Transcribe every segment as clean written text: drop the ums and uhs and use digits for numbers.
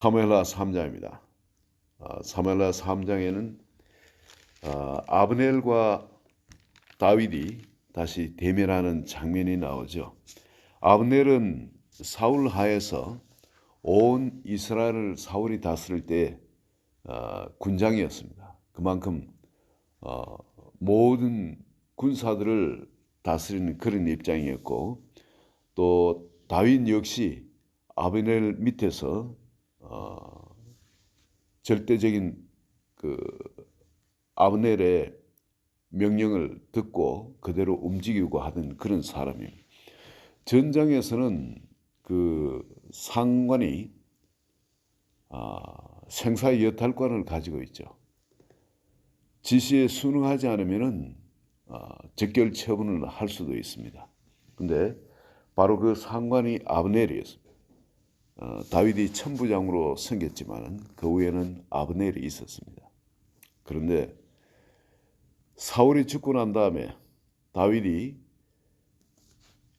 사무엘하 3장입니다. 사무엘하 3장에는 아브넬과 다윗이 다시 대면하는 장면이 나오죠. 아브넬은 사울 하에서 온 이스라엘을 사울이 다스릴 때 군장이었습니다. 그만큼 모든 군사들을 다스리는 그런 입장이었고, 또 다윗 역시 아브넬 밑에서 절대적인 그 아브넬의 명령을 듣고 그대로 움직이고 하던 그런 사람입니다. 전장에서는 그 상관이 생사의 여탈권을 가지고 있죠. 지시에 순응하지 않으면은 즉결 처분을 할 수도 있습니다. 근데 바로 그 상관이 아브넬이었습니다. 다윗이 천부장으로 섬겼지만 그 위에는 아브넬이 있었습니다. 그런데 사울이 죽고 난 다음에 다윗이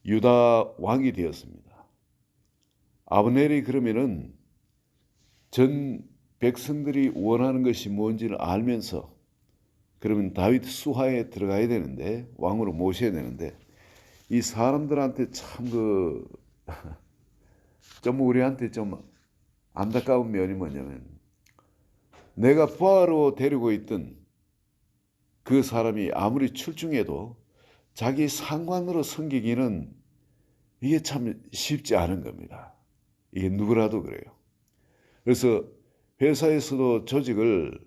유다 왕이 되었습니다. 아브넬이 그러면은 전 백성들이 원하는 것이 뭔지를 알면서 그러면 다윗 수하에 들어가야 되는데, 왕으로 모셔야 되는데, 이 사람들한테 참 좀 우리한테 좀 안타까운 면이 뭐냐면, 내가 부하로 데리고 있던 그 사람이 아무리 출중해도 자기 상관으로 섬기기는 이게 참 쉽지 않은 겁니다. 이게 누구라도 그래요. 그래서 회사에서도 조직을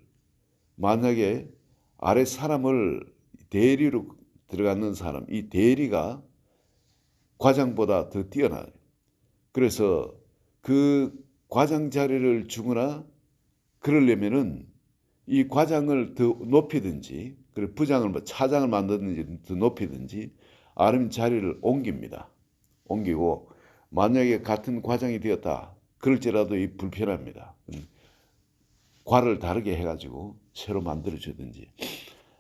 만약에 아래 사람을 대리로 들어가는 사람, 이 대리가 과장보다 더 뛰어나요. 그래서 그 과장 자리를 주거나 그러려면은 이 과장을 더 높이든지, 그리고 부장을 차장을 만드든지 더 높이든지, 아니면 자리를 옮깁니다. 옮기고 만약에 같은 과장이 되었다 그럴지라도 이 불편합니다. 과를 다르게 해가지고 새로 만들어주든지,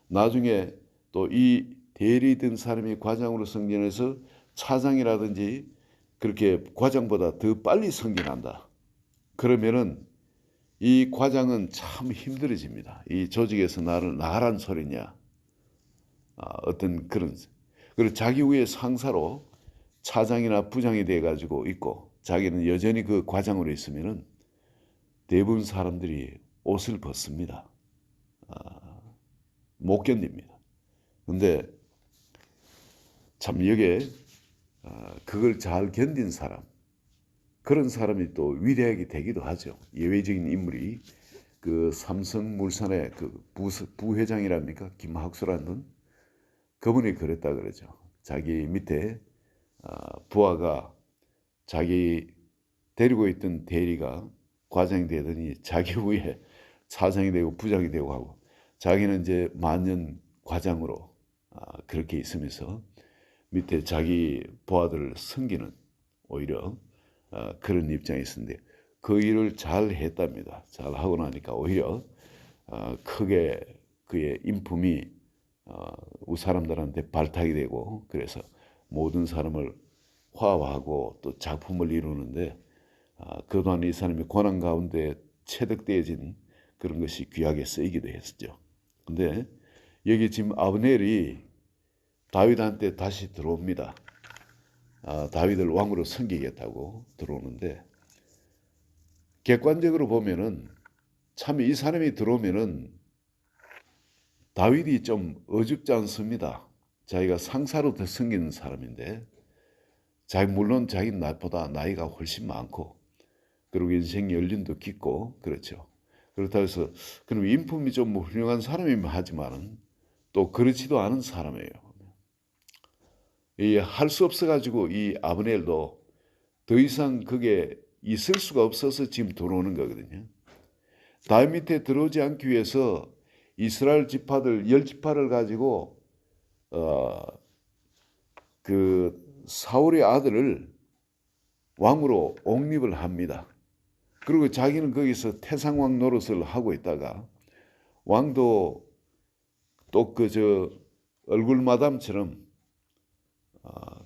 나중에 또 이 대리된 사람이 과장으로 승진해서 차장이라든지 그렇게 과장보다 더 빨리 승진한다. 그러면은 이 과장은 참 힘들어집니다. 이 조직에서 나를 나가란 소리냐, 어떤 그런. 그리고 자기 위에 상사로 차장이나 부장이 돼가지고 있고 자기는 여전히 그 과장으로 있으면은 대부분 사람들이 옷을 벗습니다. 못 견딥니다. 근데 참 여기에 그걸 잘 견딘 사람, 그런 사람이 또 위대하게 되기도 하죠. 예외적인 인물이 그 삼성물산의 그 부회장이랍니까? 김학수라는 분, 그분이 그랬다 그러죠. 자기 밑에 부하가 자기 데리고 있던 대리가 과장이 되더니 자기 위에 차장이 되고 부장이 되고 하고, 자기는 이제 만년 과장으로 그렇게 있으면서 밑에 자기 부하들을 섬기는, 오히려 그런 입장에 있었는데 그 일을 잘 했답니다. 잘 하고 나니까 오히려 크게 그의 인품이 우리 사람들한테 발탁이 되고, 그래서 모든 사람을 화합하고 또 작품을 이루는데 그동안 이 사람이 고난 가운데 체득되어진 그런 것이 귀하게 쓰이기도 했었죠. 근데 여기 지금 아브넬이 다윗한테 다시 들어옵니다. 다윗을 왕으로 섬기겠다고 들어오는데, 객관적으로 보면은 참 이 사람이 들어오면은 다윗이 좀 어줍지 않습니다. 자기가 상사로 더 섬기는 사람인데, 물론 자기 나보다 나이가 훨씬 많고, 그리고 인생 연륜도 깊고, 그렇죠. 그렇다고 해서 그럼 인품이 좀 훌륭한 사람이면 하지만은 또 그렇지도 않은 사람이에요. 이 할 수 없어가지고 이 아브넬도 더 이상 그게 있을 수가 없어서 지금 들어오는 거거든요. 다윗 밑에 들어오지 않기 위해서 이스라엘 지파들 10지파를 가지고 그 사울의 아들을 왕으로 옹립을 합니다. 그리고 자기는 거기서 태상왕 노릇을 하고 있다가 왕도 또 그저 얼굴 마담처럼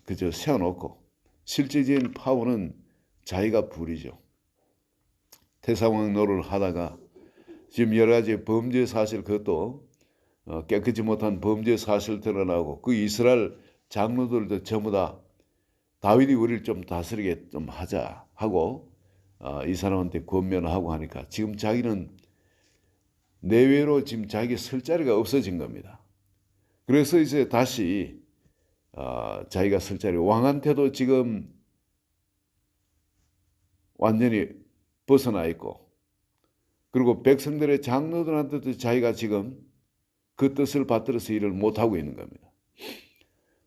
그저 세워놓고 실질적인 파워는 자기가 부리죠. 태상왕 노릇을 하다가 지금 여러 가지 범죄 사실, 그것도 깨끗이 못한 범죄 사실 드러나고, 그 이스라엘 장로들도 전부 다 다윗이 우리를 좀 다스리게 좀 하자 하고 이 사람한테 권면하고 하니까 지금 자기는 내외로 지금 자기 설 자리가 없어진 겁니다. 그래서 이제 다시 자기가 설 자리, 왕한테도 지금 완전히 벗어나 있고, 그리고 백성들의 장로들한테도 자기가 지금 그 뜻을 받들어서 일을 못하고 있는 겁니다.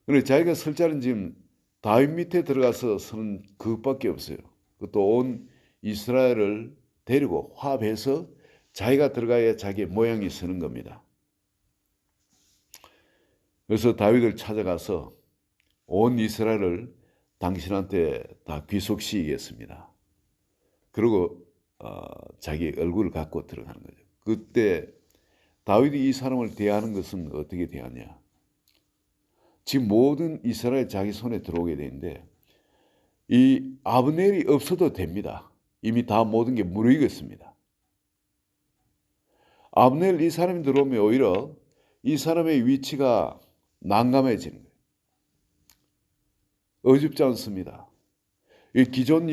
그래서 자기가 설 자리는 지금 다윗 밑에 들어가서 서는 그것밖에 없어요. 그것도 온 이스라엘을 데리고 화합해서 자기가 들어가야 자기의 모양이 서는 겁니다. 그래서 다윗을 찾아가서 온 이스라엘을 당신한테 다 귀속시키겠습니다. 그리고 자기 얼굴을 갖고 들어가는 거죠. 그때 다윗이 이 사람을 대하는 것은 어떻게 대하냐. 지금 모든 이스라엘 자기 손에 들어오게 되는데 이 아브넬이 없어도 됩니다. 이미 다 모든 게 무르익었습니다. 아브넬 이 사람이 들어오면 오히려 이 사람의 위치가 난감해지는 거예요. 어줍지 않습니다. 기존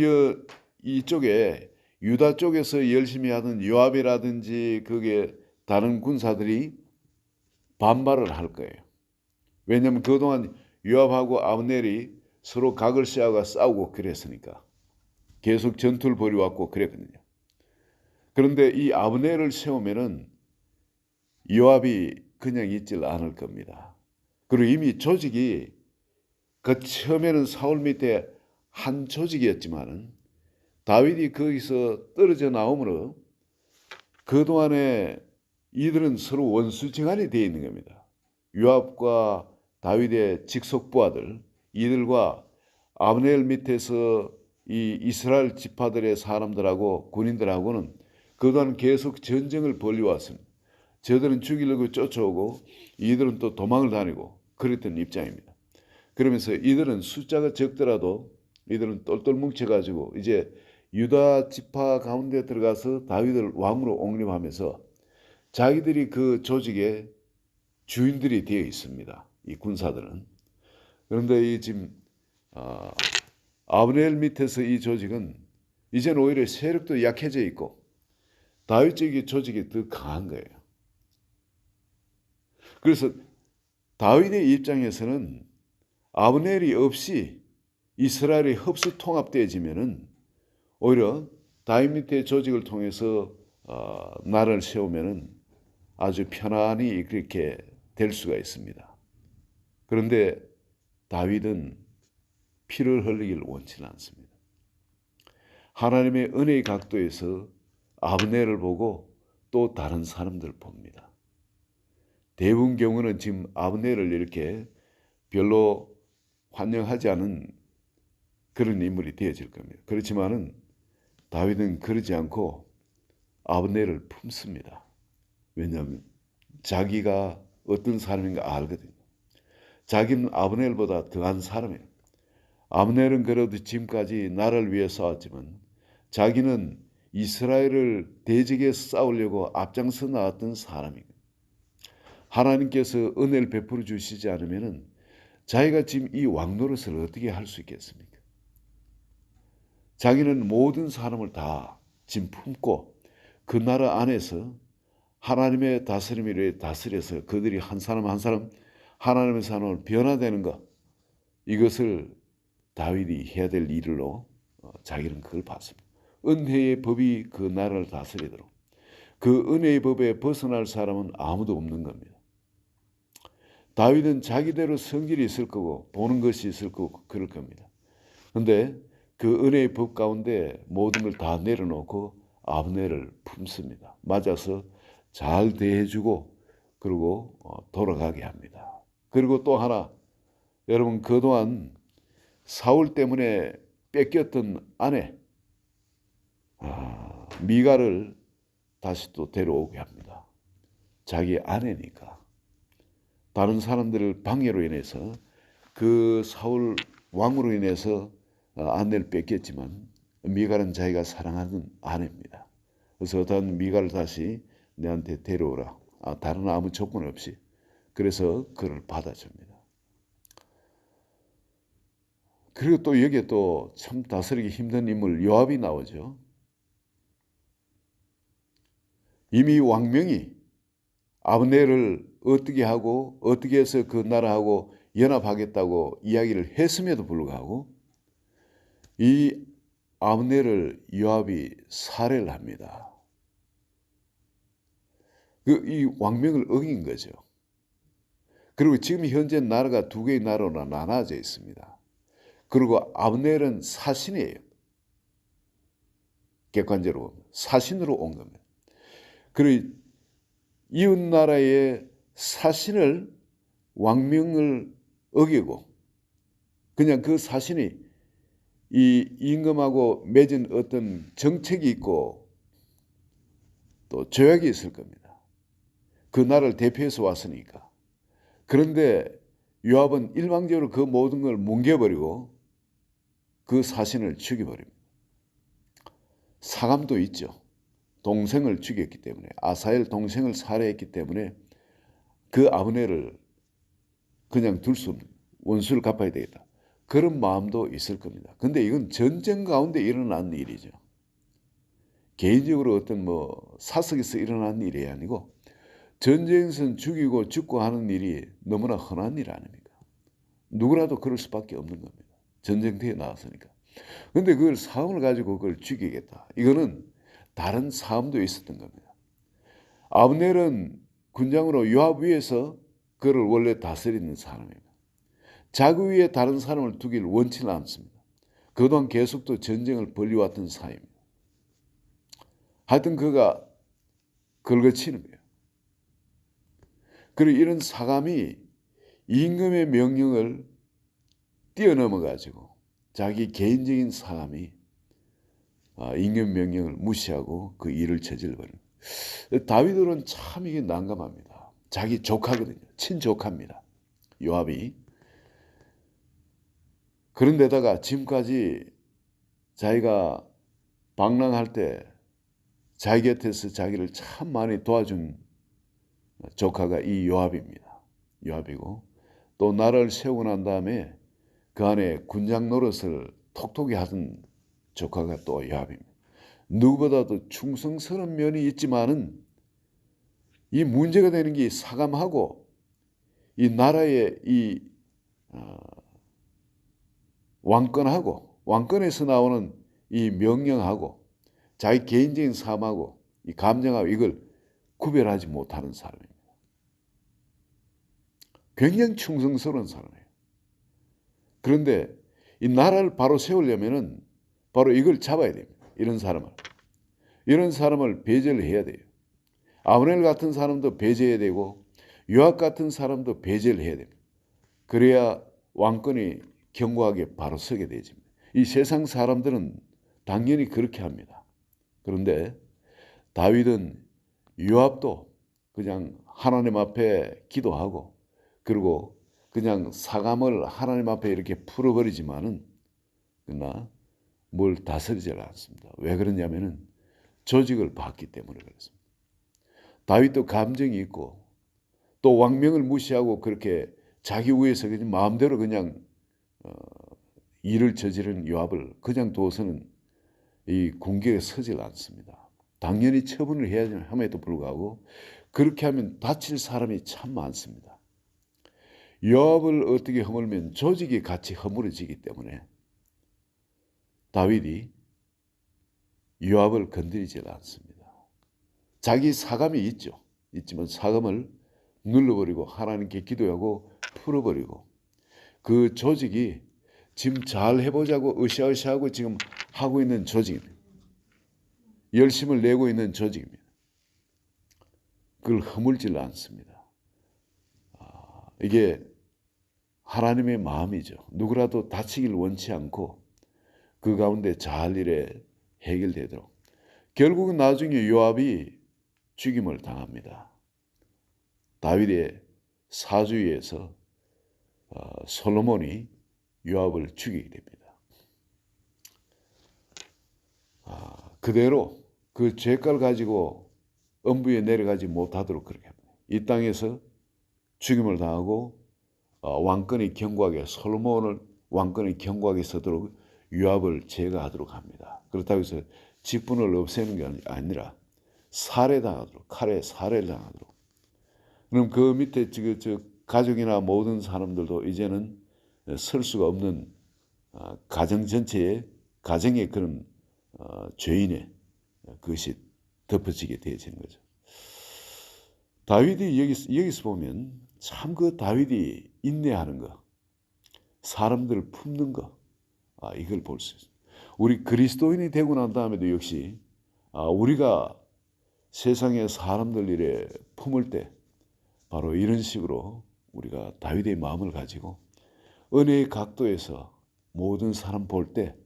이쪽에 유다 쪽에서 열심히 하던 요압이라든지 그게 다른 군사들이 반발을 할 거예요. 왜냐하면 그동안 요압하고 아브넬이 서로 각을 세워가 싸우고 그랬으니까 계속 전투를 벌여왔고 그랬거든요. 그런데 이 아브넬을 세우면은 요압이 그냥 있질 않을 겁니다. 그리고 이미 조직이 그 처음에는 사울 밑에 한 조직이었지만은 다윗이 거기서 떨어져 나오므로 그동안에 이들은 서로 원수지간이 되어 있는 겁니다. 요압과 다윗의 직속 부하들, 이들과 아브넬 밑에서 이 이스라엘 지파들의 사람들하고 군인들하고는 그동안 계속 전쟁을 벌여왔습니다. 저들은 죽이려고 쫓아오고 이들은 또 도망을 다니고 그랬던 입장입니다. 그러면서 이들은 숫자가 적더라도 이들은 똘똘 뭉쳐가지고 이제 유다 지파 가운데 들어가서 다윗을 왕으로 옹립하면서 자기들이 그 조직의 주인들이 되어 있습니다. 이 군사들은. 그런데 이 지금 아브넬 밑에서 이 조직은 이제는 오히려 세력도 약해져 있고 다윗 쪽의 조직이 더 강한 거예요. 그래서 다윗의 입장에서는 아브넬이 없이 이스라엘이 흡수 통합되어지면은 오히려 다윗 밑에 조직을 통해서 나라를 세우면은 아주 편안히 그렇게 될 수가 있습니다. 그런데 다윗은 피를 흘리기를 원치는 않습니다. 하나님의 은혜의 각도에서 아브넬을 보고 또 다른 사람들을 봅니다. 대부분 경우는 지금 아브넬을 이렇게 별로 환영하지 않은 그런 인물이 되어질 겁니다. 그렇지만은 다윗은 그러지 않고 아브넬을 품습니다. 왜냐하면 자기가 어떤 사람인가 알거든요. 자기는 아브넬보다 더한 사람이에요. 아브넬은 그래도 지금까지 나라를 위해 싸웠지만 자기는 이스라엘을 대적해 싸우려고 앞장서 나왔던 사람이에요. 하나님께서 은혜를 베풀어 주시지 않으면 자기가 지금 이 왕노릇을 어떻게 할 수 있겠습니까? 자기는 모든 사람을 다 지금 품고 그 나라 안에서 하나님의 다스림을 다스려서 그들이 한 사람 한 사람 하나님의 사람을 변화되는 것, 이것을 다윗이 해야 될 일로 자기는 그걸 봤습니다. 은혜의 법이 그 나라를 다스리도록. 그 은혜의 법에 벗어날 사람은 아무도 없는 겁니다. 다윗은 자기대로 성질이 있을 거고 보는 것이 있을 거고 그럴 겁니다. 그런데 그 은혜의 법 가운데 모든 걸 다 내려놓고 아브넬을 품습니다. 맞아서 잘 대해주고 그리고 돌아가게 합니다. 그리고 또 하나, 여러분 그동안 사울 때문에 뺏겼던 아내 미갈을 다시 또 데려오게 합니다. 자기 아내니까. 다른 사람들을 방해로 인해서 그 사울 왕으로 인해서 아내를 뺏겼지만 미갈은 자기가 사랑하는 아내입니다. 그래서 어떤 미가를 다시 내한테 데려오라. 다른 아무 조건 없이. 그래서 그를 받아줍니다. 그리고 또 여기에 또 참 다스리기 힘든 인물 요압이 나오죠. 이미 왕명이 아브넬을 어떻게 하고 어떻게 해서 그 나라하고 연합하겠다고 이야기를 했음에도 불구하고 이 아브넬을 요압이 살해를 합니다. 이 왕명을 어긴 거죠. 그리고 지금 현재 나라가 두 개의 나라로 나눠져 있습니다. 그리고 아브넬은 사신이에요. 객관적으로 사신으로 온 겁니다. 그리고 이웃 나라의 사신을 왕명을 어기고 그냥 그 사신이 이 임금하고 맺은 어떤 정책이 있고 또 조약이 있을 겁니다. 그 나라를 대표해서 왔으니까. 그런데 요압은 일방적으로 그 모든 걸 뭉개버리고 그 사신을 죽여버립니다. 사감도 있죠. 동생을 죽였기 때문에 아사엘 동생을 살해했기 때문에 그 아브넬을 그냥 둘 수 없는 원수를 갚아야 되겠다. 그런 마음도 있을 겁니다. 근데 이건 전쟁 가운데 일어난 일이죠. 개인적으로 어떤 사석에서 일어난 일이 아니고 전쟁에서는 죽고 하는 일이 너무나 흔한 일 아닙니까? 누구라도 그럴 수밖에 없는 겁니다. 전쟁터에 나왔으니까. 근데 그걸 사음을 가지고 그걸 죽이겠다. 이거는 다른 사음도 있었던 겁니다. 아브넬은 군장으로 요압 위에서 그를 원래 다스리는 사람입니다. 자기 위에 다른 사람을 두기를 원치는 않습니다. 그동안 계속 또 전쟁을 벌여왔던 사이입니다. 하여튼 그가 긁어치는 거예요. 그리고 이런 사감이 임금의 명령을 뛰어넘어 가지고 자기 개인적인 사감이 임금 명령을 무시하고 그 일을 저질러버린. 다윗은 참 이게 난감합니다. 자기 조카거든요. 친조카입니다. 요압이. 그런데다가 지금까지 자기가 방랑할 때 자기 곁에서 자기를 참 많이 도와준 조카가 이 요압입니다. 요압이고 또 나라를 세우고 난 다음에 그 안에 군장 노릇을 톡톡히 하던 조카가 또 요압입니다. 누구보다도 충성스러운 면이 있지만은 이 문제가 되는 게 사감하고 이 나라의 이 왕권에서 나오는 이 명령하고 자기 개인적인 삶하고 이 감정하고 이걸 구별하지 못하는 사람입니다. 굉장히 충성스러운 사람이에요. 그런데 이 나라를 바로 세우려면은 바로 이걸 잡아야 됩니다. 이런 사람을 배제를 해야 돼요. 아브넬 같은 사람도 배제해야 되고 요압 같은 사람도 배제를 해야 됩니다. 그래야 왕권이 견고하게 바로 서게 되지. 이 세상 사람들은 당연히 그렇게 합니다. 그런데 다윗은 요압도 그냥 하나님 앞에 기도하고 그리고 그냥 사감을 하나님 앞에 이렇게 풀어버리지만은 그러나 뭘 다스리질 않습니다. 왜 그러냐면은 조직을 봤기 때문에 그렇습니다. 다윗도 감정이 있고 또 왕명을 무시하고 그렇게 자기 위에서 그냥 마음대로 그냥 일을 저지른 요압을 그냥 두어서는 이 공격에 서질 않습니다. 당연히 처분을 해야 함에도 불구하고 그렇게 하면 다칠 사람이 참 많습니다. 요압을 어떻게 허물면 조직이 같이 허물어지기 때문에 다윗이 요압을 건드리질 않습니다. 자기 사감이 있지만 사감을 눌러버리고 하나님께 기도하고 풀어버리고 그 조직이 지금 잘 해보자고 으쌰으쌰하고 지금 하고 있는 조직입니다. 열심을 내고 있는 조직입니다. 그걸 허물질 않습니다. 이게 하나님의 마음이죠. 누구라도 다치길 원치 않고 그 가운데 잘 일에 해결되도록. 결국은 나중에 요압이 죽임을 당합니다. 다윗의 사주위에서 솔로몬이 요압을 죽이게 됩니다. 그대로 그 죄가를 가지고 음부에 내려가지 못하도록 그렇게 합니다. 이 땅에서 죽임을 당하고 왕권이 견고하게 솔로몬을 왕권이 견고하게 서도록 요압을 제거하도록 합니다. 그렇다고 해서 직분을 없애는 게 아니라 살해당하도록 칼에 살해를 당하도록. 그럼 그 밑에 가족이나 모든 사람들도 이제는 설 수가 없는 가정 전체에 가정의 그런 죄인의 그것이 덮어지게 되어지는 거죠. 다윗이 여기서 보면 참 그 다윗이 인내하는 거, 사람들을 품는 거, 이걸 볼 수 있습니다. 우리 그리스도인이 되고 난 다음에도 역시 우리가 세상의 사람들 일에 품을 때 바로 이런 식으로 우리가 다윗의 마음을 가지고 은혜의 각도에서 모든 사람 볼 때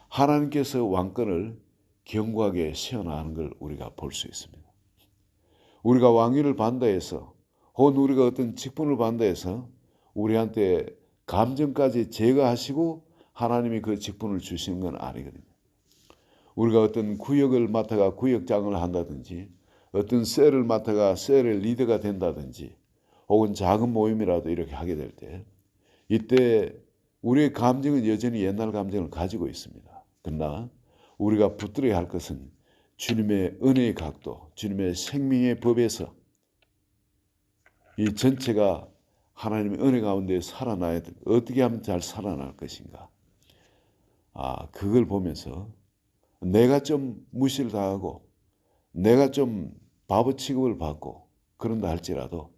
하나님께서 왕권을 견고하게 세워나가는 걸 우리가 볼 수 있습니다. 우리가 왕위를 받는다 해서 혹은 우리가 어떤 직분을 받는다 해서 우리한테 감정까지 제거하시고 하나님이 그 직분을 주시는 건 아니거든요. 우리가 어떤 구역을 맡아가 구역장을 한다든지 어떤 셀을 맡아가 셀의 리더가 된다든지 혹은 작은 모임이라도 이렇게 하게 될 때 이때 우리의 감정은 여전히 옛날 감정을 가지고 있습니다. 그러나 우리가 붙들어야 할 것은 주님의 은혜의 각도, 주님의 생명의 법에서 이 전체가 하나님의 은혜 가운데 살아나야 돼. 어떻게 하면 잘 살아날 것인가. 그걸 보면서 내가 좀 무시를 당하고 내가 좀 바보 취급을 받고 그런다 할지라도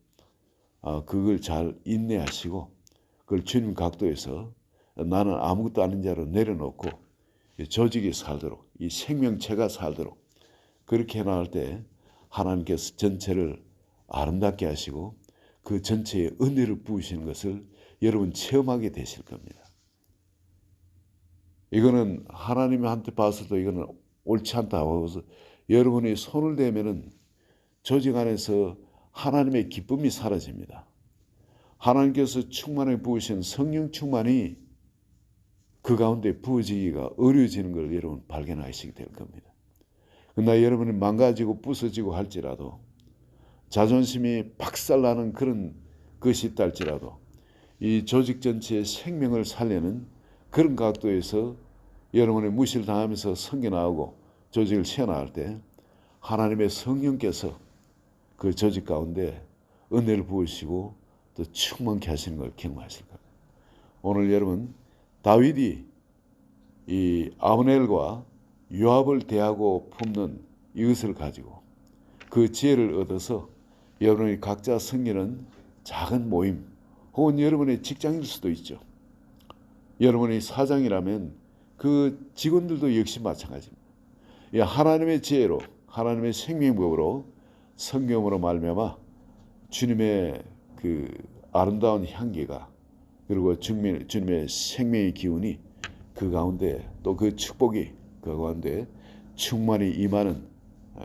그걸 잘 인내하시고 그걸 주님 각도에서 나는 아무것도 아닌 자로 내려놓고 조직이 살도록 이 생명체가 살도록 그렇게 해나갈 때 하나님께서 전체를 아름답게 하시고 그 전체에 은혜를 부으시는 것을 여러분 체험하게 되실 겁니다. 이거는 하나님한테 봐서도 이거는 옳지 않다고 해서 여러분이 손을 대면은 조직 안에서 하나님의 기쁨이 사라집니다. 하나님께서 충만하게 부으신 성령 충만이 그 가운데 부어지기가 어려워지는 걸 여러분 발견하시게 될 겁니다. 그러나 여러분이 망가지고 부서지고 할지라도 자존심이 박살나는 그런 것이 있다 할지라도 이 조직 전체의 생명을 살리는 그런 각도에서 여러분의 무시를 당하면서 섬겨나오고 조직을 세워나갈 때 하나님의 성령께서 그 조직 가운데 은혜를 부으시고 또 충만케 하시는 걸 경험하실 겁니다. 오늘 여러분 다윗이 이 아브넬과 요압을 대하고 품는 이것을 가지고 그 지혜를 얻어서 여러분이 각자 섬기는 작은 모임 혹은 여러분의 직장일 수도 있죠. 여러분이 사장이라면 그 직원들도 역시 마찬가지입니다. 하나님의 지혜로 하나님의 생명법으로 성경으로 말미암아 주님의 그 아름다운 향기가 그리고 주님의 생명의 기운이 그 가운데 또 그 축복이 그 가운데 충만히 임하는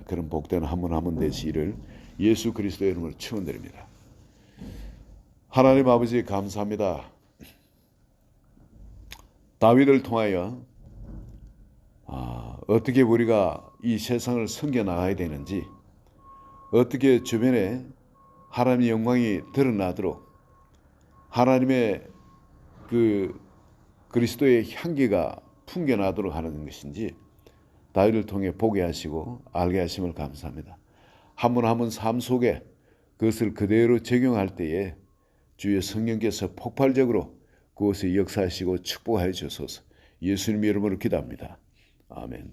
그런 복된 한 분 한 분 되시기를 예수 그리스도의 이름으로 축원드립니다. 하나님 아버지 감사합니다. 다윗을 통하여 어떻게 우리가 이 세상을 섬겨나가야 되는지 어떻게 주변에 하나님의 영광이 드러나도록 하나님의 그 그리스도의 향기가 풍겨나도록 하는 것인지 다윗을 통해 보게 하시고 알게 하심을 감사합니다. 한 분 한 분 삶 속에 그것을 그대로 적용할 때에 주의 성령께서 폭발적으로 그것을 역사하시고 축복하여 주소서. 예수님 이름으로 기도합니다. 아멘.